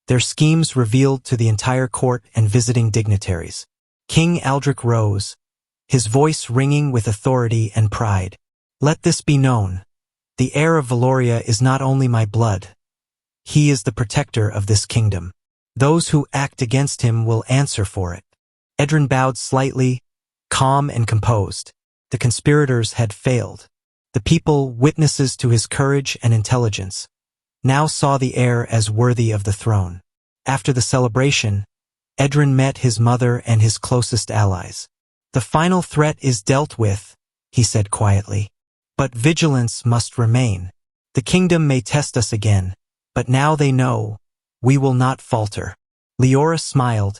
their schemes revealed to the entire court and visiting dignitaries. King Aldrich rose, his voice ringing with authority and pride. "Let this be known. The heir of Valoria is not only my blood. He is the protector of this kingdom. Those who act against him will answer for it." Edrin bowed slightly, calm and composed. The conspirators had failed. The people, witnesses to his courage and intelligence, now saw the heir as worthy of the throne. After the celebration, Edrin met his mother and his closest allies. "The final threat is dealt with," he said quietly. "But vigilance must remain. The kingdom may test us again, but now they know we will not falter." Leora smiled,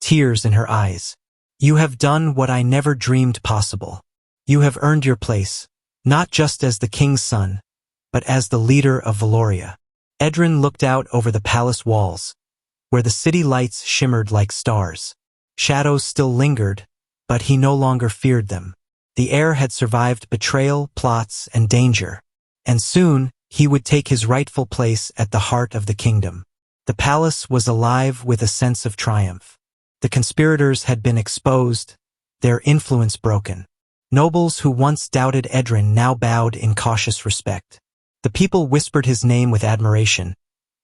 tears in her eyes. "You have done what I never dreamed possible. You have earned your place, not just as the king's son, but as the leader of Valoria." Edrin looked out over the palace walls, where the city lights shimmered like stars. Shadows still lingered, but he no longer feared them. The heir had survived betrayal, plots, and danger, and soon he would take his rightful place at the heart of the kingdom. The palace was alive with a sense of triumph. The conspirators had been exposed, their influence broken. Nobles who once doubted Edrin now bowed in cautious respect. The people whispered his name with admiration,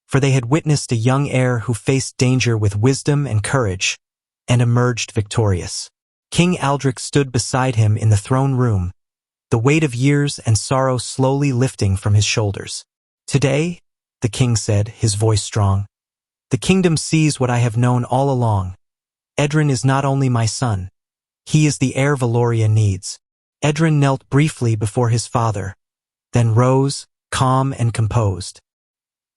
for they had witnessed a young heir who faced danger with wisdom and courage, and emerged victorious. King Aldrich stood beside him in the throne room, the weight of years and sorrow slowly lifting from his shoulders. "Today," the king said, his voice strong, "the kingdom sees what I have known all along. Edrin is not only my son, he is the heir Valoria needs." Edrin knelt briefly before his father, then rose, calm and composed.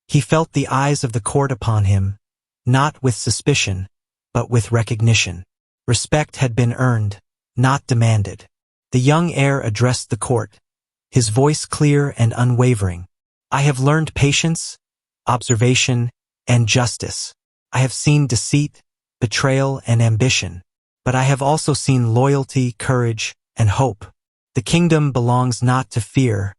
He felt the eyes of the court upon him, not with suspicion, but with recognition. Respect had been earned, not demanded. The young heir addressed the court, his voice clear and unwavering. "I have learned patience, observation, and justice. I have seen deceit, betrayal, and ambition, but I have also seen loyalty, courage, and hope. The kingdom belongs not to fear,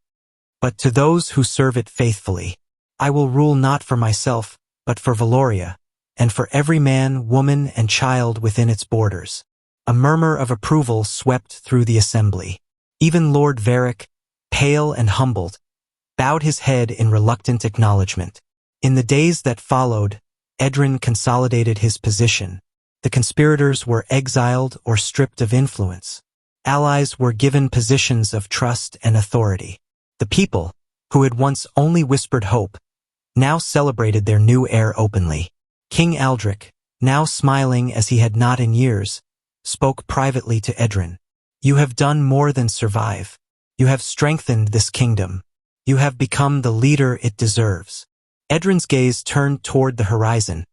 but to those who serve it faithfully. I will rule not for myself, but for Valoria, and for every man, woman, and child within its borders." A murmur of approval swept through the assembly. Even Lord Varric, pale and humbled, bowed his head in reluctant acknowledgement. In the days that followed, Edrin consolidated his position. The conspirators were exiled or stripped of influence. Allies were given positions of trust and authority. The people, who had once only whispered hope, now celebrated their new heir openly. King Aldrich, now smiling as he had not in years, spoke privately to Edrin. "You have done more than survive. You have strengthened this kingdom. You have become the leader it deserves." Edrin's gaze turned toward the horizon,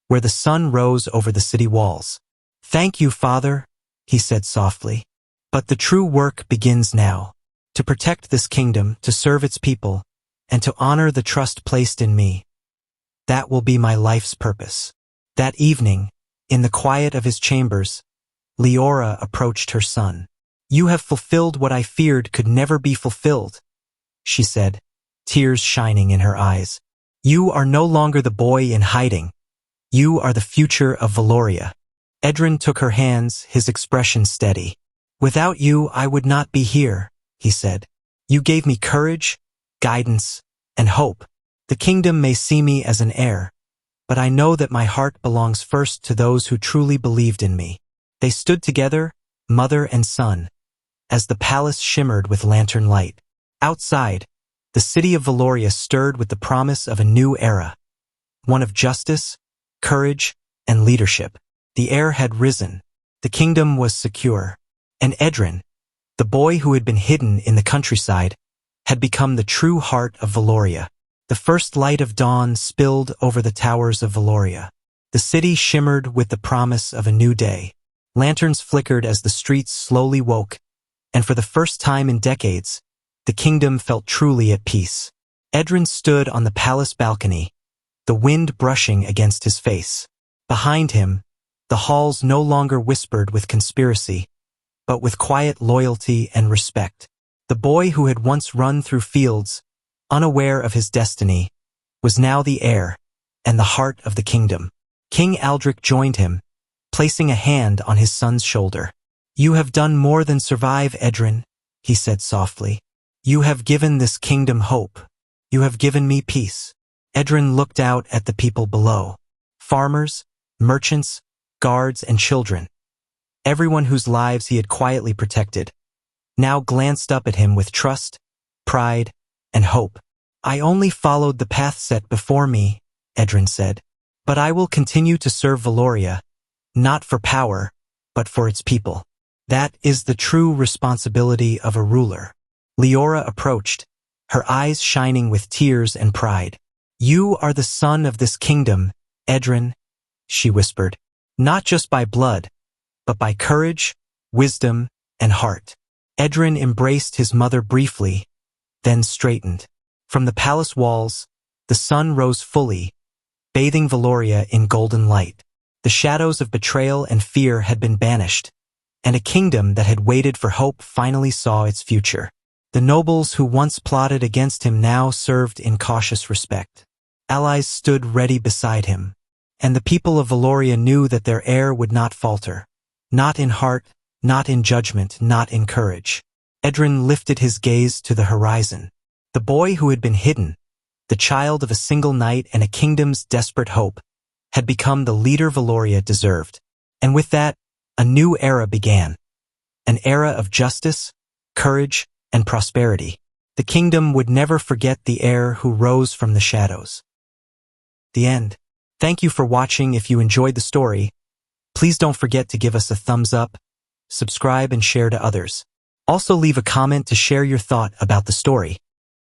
where the sun rose over the city walls. "Thank you, father," he said softly. "But the true work begins now. To protect this kingdom, to serve its people, and to honor the trust placed in me. That will be my life's purpose." That evening, in the quiet of his chambers, Leora approached her son. "You have fulfilled what I feared could never be fulfilled," she said, tears shining in her eyes. "You are no longer the boy in hiding. You are the future of Valoria." Edrin took her hands, his expression steady. "Without you, I would not be here," he said. "You gave me courage, guidance, and hope. The kingdom may see me as an heir, but I know that my heart belongs first to those who truly believed in me." They stood together, mother and son, as the palace shimmered with lantern light. Outside, the city of Valoria stirred with the promise of a new era, one of justice, courage, and leadership. The heir had risen, the kingdom was secure, and Edrin, the boy who had been hidden in the countryside, had become the true heart of Valoria. The first light of dawn spilled over the towers of Valoria. The city shimmered with the promise of a new day. Lanterns flickered as the streets slowly woke, and for the first time in decades, the kingdom felt truly at peace. Edrin stood on the palace balcony, the wind brushing against his face. Behind him, the halls no longer whispered with conspiracy, but with quiet loyalty and respect. The boy who had once run through fields, unaware of his destiny, was now the heir and the heart of the kingdom. King Aldrich joined him, placing a hand on his son's shoulder. "You have done more than survive, Edrin," he said softly. "You have given this kingdom hope. You have given me peace." Edrin looked out at the people below. Farmers, merchants, guards, and children. Everyone whose lives he had quietly protected, now glanced up at him with trust, pride, and hope. "I only followed the path set before me," Edrin said. "But I will continue to serve Valoria, not for power, but for its people. That is the true responsibility of a ruler." Leora approached, her eyes shining with tears and pride. "You are the son of this kingdom, Edrin," she whispered. "Not just by blood, but by courage, wisdom, and heart." Edrin embraced his mother briefly, then straightened. From the palace walls, the sun rose fully, bathing Valoria in golden light. The shadows of betrayal and fear had been banished, and a kingdom that had waited for hope finally saw its future. The nobles who once plotted against him now served in cautious respect. Allies stood ready beside him, and the people of Valoria knew that their heir would not falter. Not in heart, not in judgment, not in courage. Edrin lifted his gaze to the horizon. The boy who had been hidden, the child of a single night and a kingdom's desperate hope, had become the leader Valoria deserved. And with that, a new era began. An era of justice, courage, and prosperity. The kingdom would never forget the heir who rose from the shadows. The end. Thank you for watching. If you enjoyed the story, please don't forget to give us a thumbs up, subscribe, and share to others. Also leave a comment to share your thought about the story.